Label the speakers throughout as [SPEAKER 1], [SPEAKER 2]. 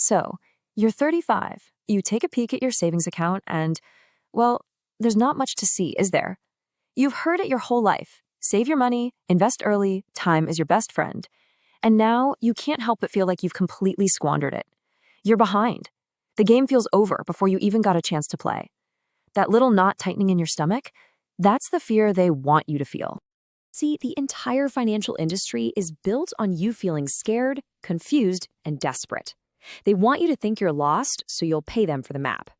[SPEAKER 1] So, you're 35, you take a peek at your savings account and, well, there's not much to see, is there? You've heard it your whole life. Save your money, invest early, time is your best friend. And now you can't help but feel like you've completely squandered it. You're behind. The game feels over before you even got a chance to play. That little knot tightening in your stomach, that's the fear they want you to feel. See, the entire financial industry is built on you feeling scared, confused, and desperate. They want you to think you're lost, so you'll pay them for the map.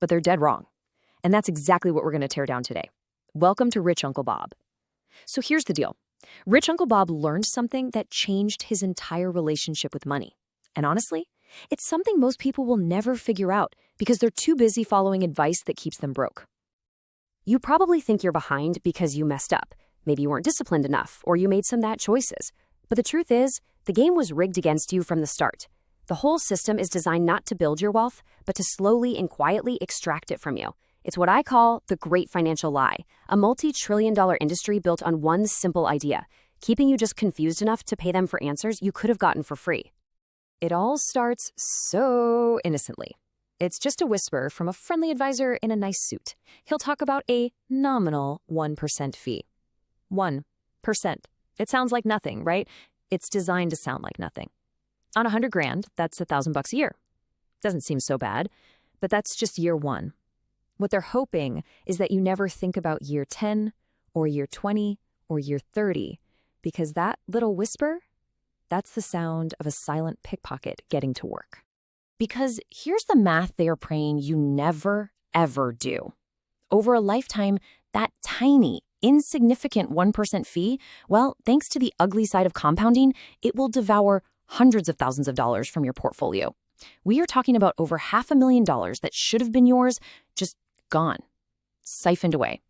[SPEAKER 1] But they're dead wrong. And that's exactly what we're going to tear down today. Welcome to Rich Uncle Bob. So here's the deal. Rich Uncle Bob learned something that changed his entire relationship with money. And honestly, it's something most people will never figure out because they're too busy following advice that keeps them broke.
[SPEAKER 2] You probably think you're behind because you messed up. Maybe you weren't disciplined enough, or you made some bad choices. But the truth is, the game was rigged against you from the start. The whole system is designed not to build your wealth, but to slowly and quietly extract it from you. It's what I call the great financial lie, a multi-trillion-dollar industry built on one simple idea, keeping you just confused enough to pay them for answers you could have gotten for free.
[SPEAKER 1] It all starts so innocently. It's just a whisper from a friendly advisor in a nice suit. He'll talk about a nominal 1% fee. 1%. It sounds like nothing, right? It's designed to sound like nothing. On $100,000, that's $1,000 a year. Doesn't seem so bad, but that's just year one. What they're hoping is that you never think about year 10 or year 20 or year 30, because that little whisper, that's the sound of a silent pickpocket getting to work.
[SPEAKER 2] Because here's the math they are praying you never, ever do. Over a lifetime, that tiny, insignificant 1% fee, well, thanks to the ugly side of compounding, it will devour hundreds of thousands of dollars from your portfolio. We are talking about over $500,000 that should have been yours, just gone, siphoned away.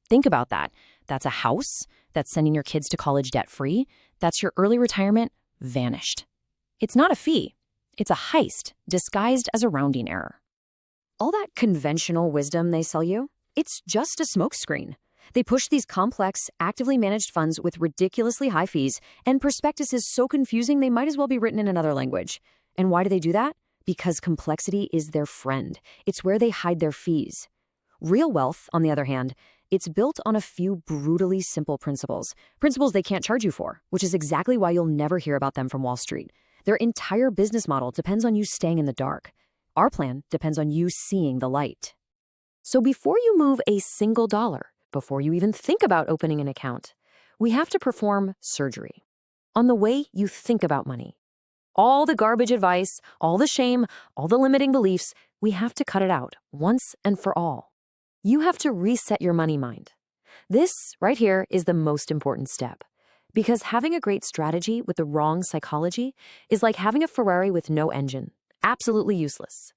[SPEAKER 2] Think about that. That's a house. That's sending your kids to college debt-free. That's your early retirement vanished. It's not a fee. It's a heist disguised as a rounding error.
[SPEAKER 1] All that conventional wisdom they sell you, it's just a smokescreen. They push these complex, actively managed funds with ridiculously high fees, and prospectuses so confusing they might as well be written in another language. And why do they do that? Because complexity is their friend. It's where they hide their fees. Real wealth, on the other hand, it's built on a few brutally simple principles. Principles they can't charge you for, which is exactly why you'll never hear about them from Wall Street. Their entire business model depends on you staying in the dark. Our plan depends on you seeing the light. So before you move a single dollar, before you even think about opening an account, we have to perform surgery on the way you think about money. All the garbage advice, all the shame, all the limiting beliefs, we have to cut it out once and for all. You have to reset your money mind. This right here is the most important step, because having a great strategy with the wrong psychology is like having a Ferrari with no engine. Absolutely useless.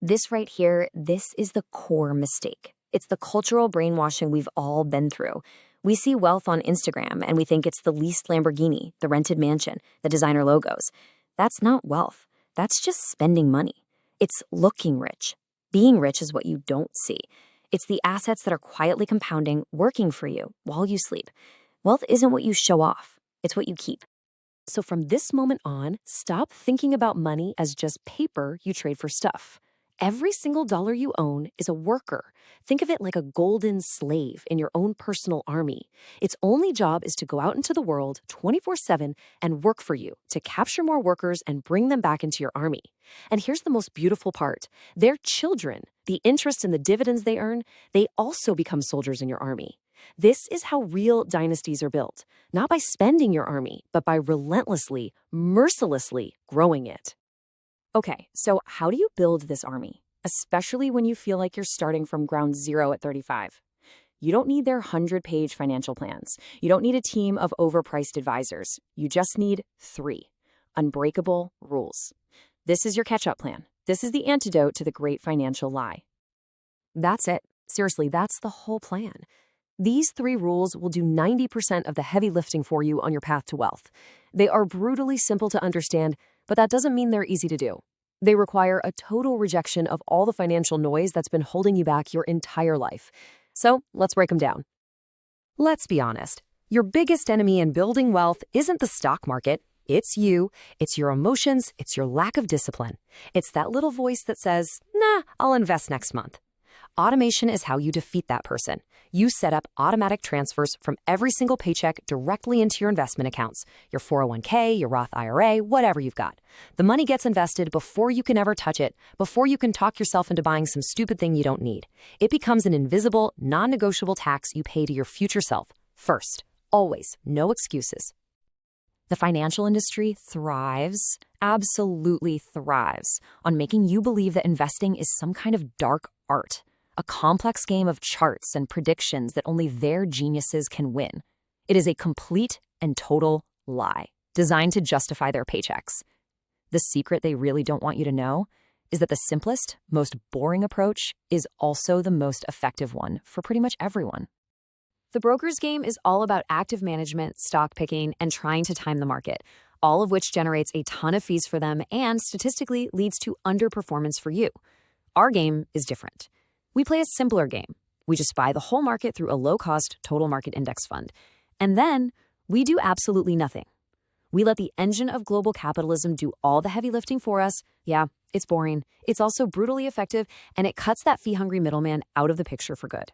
[SPEAKER 2] This right here, this is the core mistake. It's the cultural brainwashing we've all been through. We see wealth on Instagram and we think it's the leased Lamborghini, the rented mansion, the designer logos. That's not wealth. That's just spending money. It's looking rich. Being rich is what you don't see. It's the assets that are quietly compounding, working for you while you sleep. Wealth isn't what you show off. It's what you keep.
[SPEAKER 1] So from this moment on, stop thinking about money as just paper you trade for stuff. Every single dollar you own is a worker. Think of it like a golden slave in your own personal army. Its only job is to go out into the world 24/7 and work for you to capture more workers and bring them back into your army. And here's the most beautiful part. Their children, the interest and the dividends they earn, they also become soldiers in your army. This is how real dynasties are built, not by spending your army, but by relentlessly, mercilessly growing it. Okay, so how do you build this army, especially when you feel like you're starting from ground zero at 35? You don't need their 100-page financial plans. You don't need a team of overpriced advisors. You just need 3 unbreakable rules. This is your catch-up plan. This is the antidote to the great financial lie. That's it. Seriously, that's the whole plan. These 3 rules will do 90% of the heavy lifting for you on your path to wealth. They are brutally simple to understand, but that doesn't mean they're easy to do. They require a total rejection of all the financial noise that's been holding you back your entire life. So let's break them down. Let's be honest. Your biggest enemy in building wealth isn't the stock market. It's you, it's your emotions, it's your lack of discipline. It's that little voice that says, nah, I'll invest next month. Automation is how you defeat that person. You set up automatic transfers from every single paycheck directly into your investment accounts, your 401k, your Roth IRA, whatever you've got. The money gets invested before you can ever touch it, before you can talk yourself into buying some stupid thing you don't need. It becomes an invisible, non-negotiable tax you pay to your future self. First, always, no excuses. The financial industry thrives, absolutely thrives, on making you believe that investing is some kind of dark art. A complex game of charts and predictions that only their geniuses can win. It is a complete and total lie, designed to justify their paychecks. The secret they really don't want you to know is that the simplest, most boring approach is also the most effective one for pretty much everyone. The broker's game is all about active management, stock picking, and trying to time the market, all of which generates a ton of fees for them and statistically leads to underperformance for you. Our game is different. We play a simpler game. We just buy the whole market through a low-cost total market index fund. And then we do absolutely nothing. We let the engine of global capitalism do all the heavy lifting for us. Yeah, it's boring. It's also brutally effective, and it cuts that fee-hungry middleman out of the picture for good.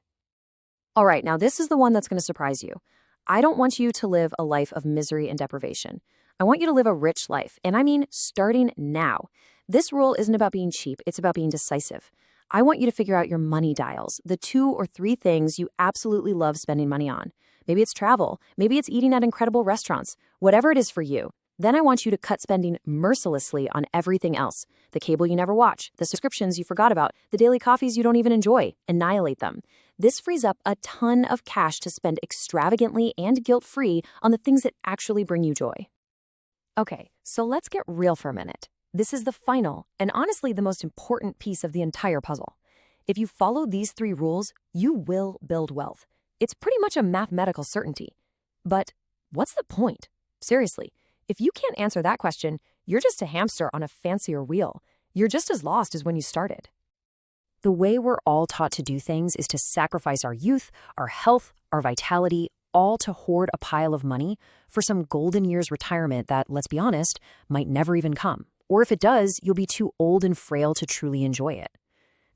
[SPEAKER 1] All right, now this is the one that's going to surprise you. I don't want you to live a life of misery and deprivation. I want you to live a rich life, and I mean starting now. This rule isn't about being cheap. It's about being decisive. I want you to figure out your money dials, the 2 or 3 things you absolutely love spending money on. Maybe it's travel. Maybe it's eating at incredible restaurants. Whatever it is for you. Then I want you to cut spending mercilessly on everything else. The cable you never watch, the subscriptions you forgot about, the daily coffees you don't even enjoy. Annihilate them. This frees up a ton of cash to spend extravagantly and guilt-free on the things that actually bring you joy. Okay, so let's get real for a minute. This is the final, and honestly the most important piece of the entire puzzle. If you follow these 3 rules, you will build wealth. It's pretty much a mathematical certainty. But what's the point? Seriously, if you can't answer that question, you're just a hamster on a fancier wheel. You're just as lost as when you started. The way we're all taught to do things is to sacrifice our youth, our health, our vitality, all to hoard a pile of money for some golden years retirement that, let's be honest, might never even come. Or if it does, you'll be too old and frail to truly enjoy it.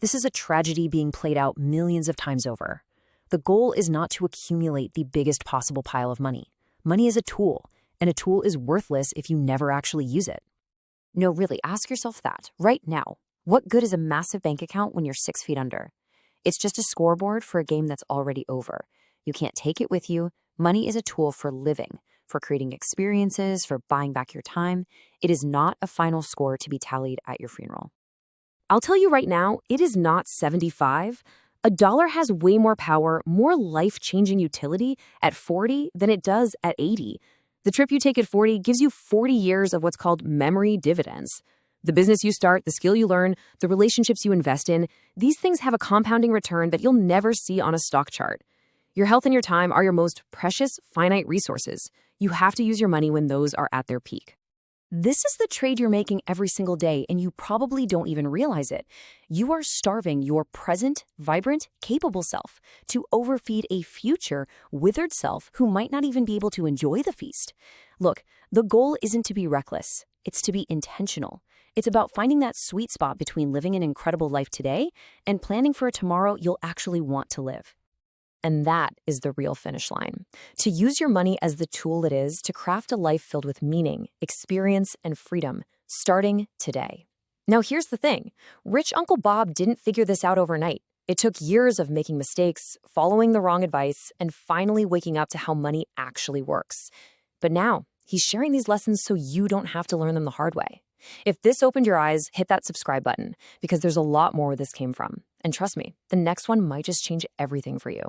[SPEAKER 1] This is a tragedy being played out millions of times over. The goal is not to accumulate the biggest possible pile of money. Money is a tool, and a tool is worthless if you never actually use it. No, really, ask yourself that right now. What good is a massive bank account when you're 6 feet under? It's just a scoreboard for a game that's already over. You can't take it with you. Money is a tool for living, for creating experiences, for buying back your time. It is not a final score to be tallied at your funeral. I'll tell you right now, it is not 75. A dollar has way more power, more life-changing utility at 40 than it does at 80. The trip you take at 40 gives you 40 years of what's called memory dividends. The business you start, the skill you learn, the relationships you invest in, these things have a compounding return that you'll never see on a stock chart. Your health and your time are your most precious, finite resources. You have to use your money when those are at their peak. This is the trade you're making every single day, and you probably don't even realize it. You are starving your present, vibrant, capable self to overfeed a future, withered self who might not even be able to enjoy the feast. Look, the goal isn't to be reckless. It's to be intentional. It's about finding that sweet spot between living an incredible life today and planning for a tomorrow you'll actually want to live. And that is the real finish line. To use your money as the tool it is to craft a life filled with meaning, experience, and freedom, starting today. Now, here's the thing. Rich Uncle Bob didn't figure this out overnight. It took years of making mistakes, following the wrong advice, and finally waking up to how money actually works. But now, he's sharing these lessons so you don't have to learn them the hard way. If this opened your eyes, hit that subscribe button, because there's a lot more where this came from. And trust me, the next one might just change everything for you.